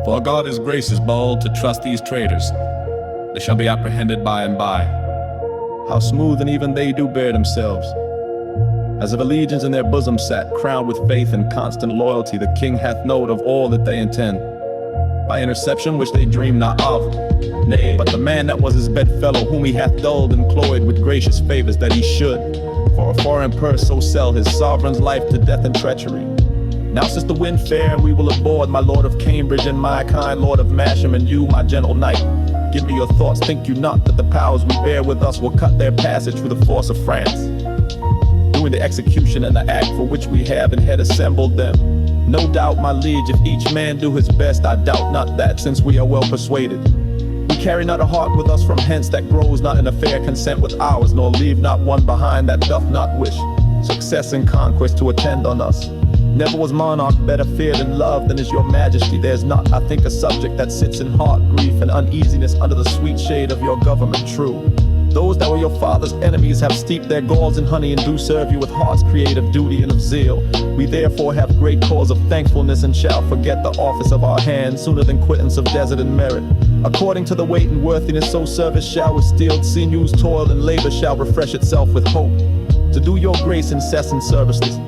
For God his grace is bold to trust these traitors. They shall be apprehended by and by. How smooth and even they do bear themselves. As if allegiance in their bosom sat, crowned with faith and constant loyalty, the king hath note of all that they intend. By interception which they dream not of, nay, but the man that was his bedfellow, whom he hath dulled and cloy'd with gracious favours, that he should, for a foreign purse, so sell his sovereign's life to death and treachery. Now since the wind fair, we will aboard, my Lord of Cambridge and my kind Lord of Masham, and you, my gentle knight. Give me your thoughts, think you not that the powers we bear with us will cut their passage through the force of France, doing the execution and the act for which we have and had assembled them. No doubt, my liege, if each man do his best, I doubt not that, since we are well persuaded. We carry not a heart with us from hence that grows not in a fair consent with ours, nor leave not one behind that doth not wish success and conquest to attend on us. Never was monarch better feared and loved than is your majesty. There's not, I think, a subject that sits in heart, grief, and uneasiness under the sweet shade of your government true. Those that were your father's enemies have steeped their galls in honey and do serve you with heart's creative duty and of zeal. We therefore have great cause of thankfulness and shall forget the office of our hands sooner than quittance of desert and merit. According to the weight and worthiness, so service shall with steeled sinews toil, and labor shall refresh itself with hope, to do your grace incessant services.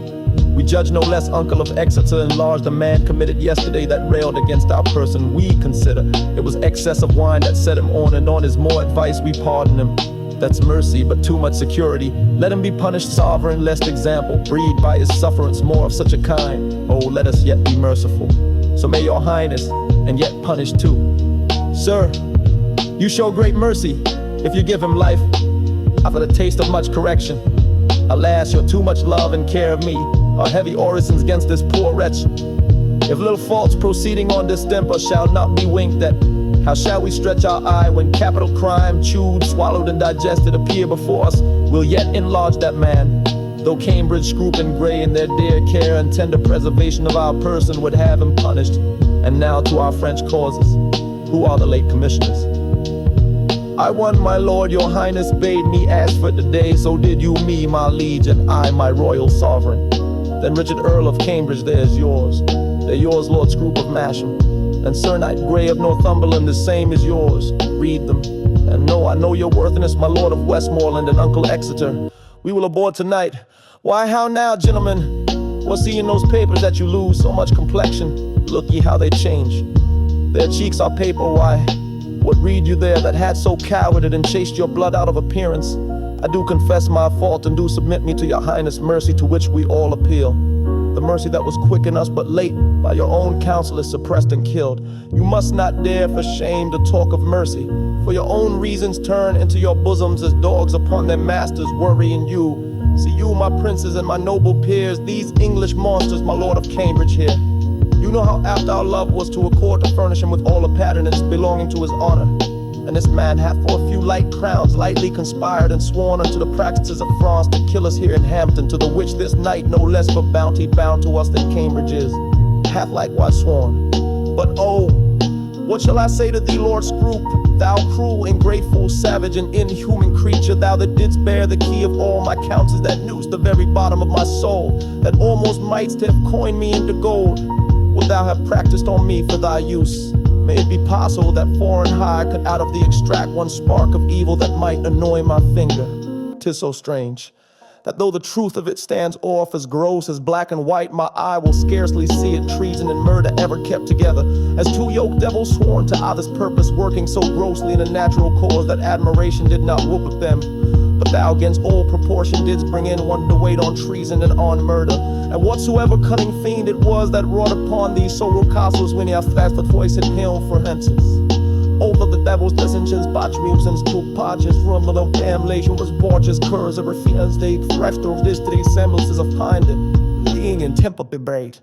We judge no less uncle of Exeter and large the man committed yesterday that railed against our person. We consider it was excess of wine that set him on, and on his more advice we pardon him. That's mercy, but too much security. Let him be punished sovereign, lest example breed by his sufferance more of such a kind. Oh, let us yet be merciful. So may your highness, and yet punish too. Sir, you show great mercy if you give him life after the taste of much correction. Alas, your too much love and care of me are heavy orisons against this poor wretch. If little faults proceeding on distemper shall not be winked at, how shall we stretch our eye when capital crime, chewed, swallowed, and digested, appear before us? We'll yet enlarge that man, though Cambridge, Scroop, and Grey in their dear care and tender preservation of our person would have him punished. And now to our French causes, who are the late commissioners. I won, my lord, your highness bade me ask for today, so did you me, my liege, and I, my royal sovereign. Then Richard Earl of Cambridge, there's yours. They're yours, Lord Scroop of Masham. And Sir Knight Grey of Northumberland, the same is yours. Read them, and know I know your worthiness, my Lord of Westmoreland and Uncle Exeter. We will aboard tonight. Why, how now, gentlemen? What's he in those papers that you lose so much complexion? Look ye how they change. Their cheeks are paper, why? What read you there that had so cowarded and chased your blood out of appearance? I do confess my fault and do submit me to your highness' mercy, to which we all appeal. The mercy that was quick in us but late, by your own counsel is suppressed and killed. You must not dare for shame to talk of mercy, for your own reasons turn into your bosoms as dogs upon their masters, worrying you. See you, my princes and my noble peers, these English monsters, my Lord of Cambridge here. You know how apt our love was to accord to furnish him with all the patronage belonging to his honor. And this man hath for a few light crowns lightly conspired and sworn unto the practices of France to kill us here in Hampton, to the which this knight, no less for bounty bound to us than Cambridge is, hath likewise sworn. But oh, what shall I say to thee, Lord Scroop, thou cruel, ingrateful, savage, and inhuman creature, thou that didst bear the key of all my counsels, that knewst the very bottom of my soul, that almost mightst have coined me into gold, would thou have practiced on me for thy use? May it be possible that foreign hire could out of thee extract one spark of evil that might annoy my finger. 'Tis so strange, that though the truth of it stands off as gross as black and white, my eye will scarcely see it treason and murder ever kept together, as two yoked devils sworn to either's purpose, working so grossly in a natural cause that admiration did not whoop at them. But thou against all proportion didst bring in one to wait on treason and on murder. And whatsoever cunning fiend it was that wrought upon thee, so castles when he hath fast with voice and hail for hences. Over the devil's descendants, botchreams and stupaches, rumble of damnation was borges, curs of refians, they fresh those this to these semblances of pine, being in temper be braid.